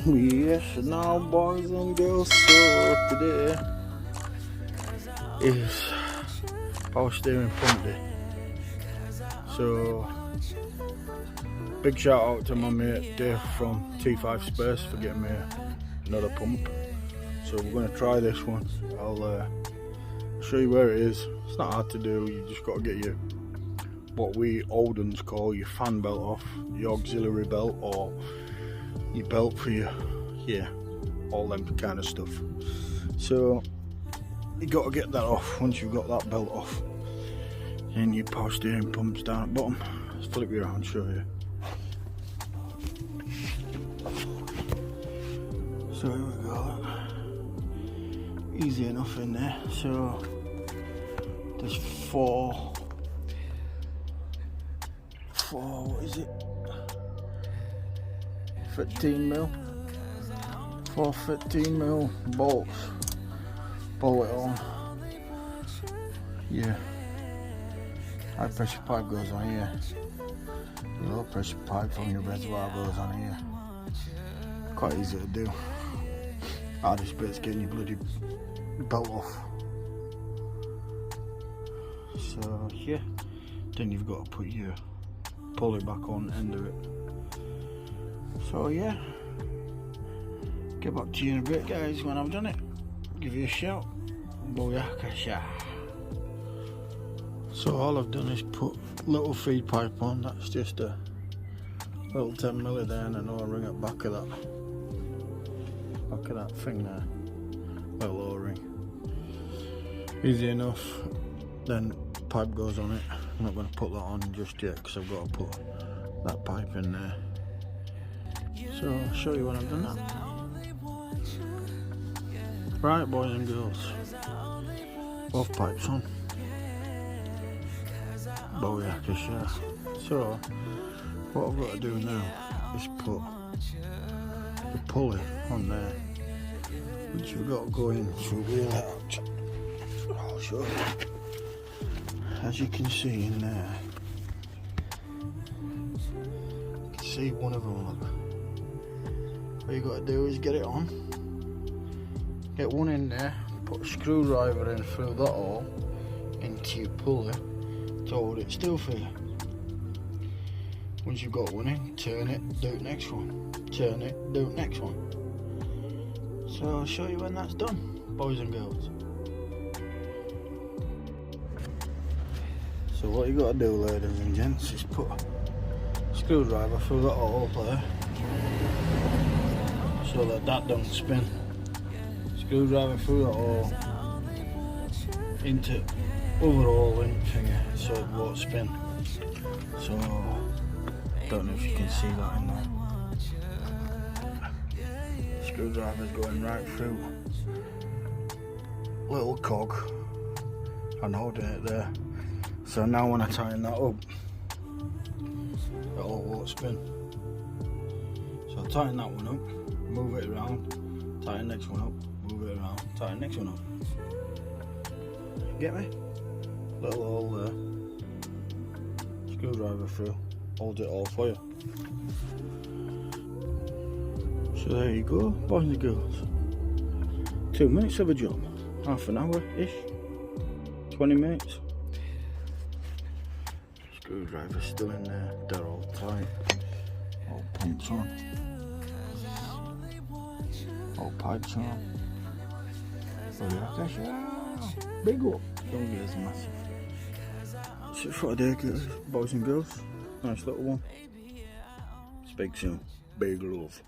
Yes, now boys and girls, so today is power steering pump day. So big shout out to my mate Dave from T5 Space for getting me another pump. So we're going to try this one. I'll show you where it is. It's not hard to do, you just got to get your, what we old ones call your fan belt off, your auxiliary belt, or your belt for your, yeah, all them kind of stuff. So you got to get that off. Once you've got that belt off, then your power steering pump's down at the bottom. Let's flip you around and show you. So here we go. Easy enough in there. So there's four, what is it? 15mm. 4 15mm bolts. Bolt it on. Yeah. High pressure pipe goes on here. The low pressure pipe from your reservoir goes on here. Quite easy to do. Hardest bit's getting your bloody belt off. So yeah, then you've got to put your pulley back on the end of it. So yeah, get back to you in a bit guys when I've done it. Give you a shout. Booyakasha. So all I've done is put little feed pipe on. That's just a little 10mm there, and an O-ring at back of that thing there. Little O-ring. Easy enough. Then pipe goes on it. I'm not going to put that on just yet because I've got to put that pipe in there. So I'll show you when I've done that. Right boys and girls, both pipes on. Booyakasha. So what I've got to do now is put the pulley on there, which you've got to go in through wheel out. I'll show you. As you can see in there, you can see one of them, look. What you got to do is get it on, get one in there, put a screwdriver in through that hole into your pulley to hold it still for you. Once you've got one in, turn it, do the next one, turn it, do the next one. So I'll show you when that's done, boys and girls. So what you got to do, ladies and gents, is put a screwdriver through that hole there so that don't spin. Screwdriver through that hole into other hole in finger so it won't spin. So don't know if you can see that in there. Screwdriver's going right through little cog and holding it there. So now when I tighten that up, it all won't spin. So I'll tighten that one up, move it around, tighten the next one up, move it around, tighten the next one up. Get me? Little hole there. Screwdriver through, hold it all for you. So there you go, boys and girls. 2 minutes of a job, half an hour-ish, 20 minutes. Screwdriver's still in there, they're all tight, all pumps on, all pipes on. Big up, don't get as massive. That's it for today guys, boys and girls, nice little one. Speak soon, big love.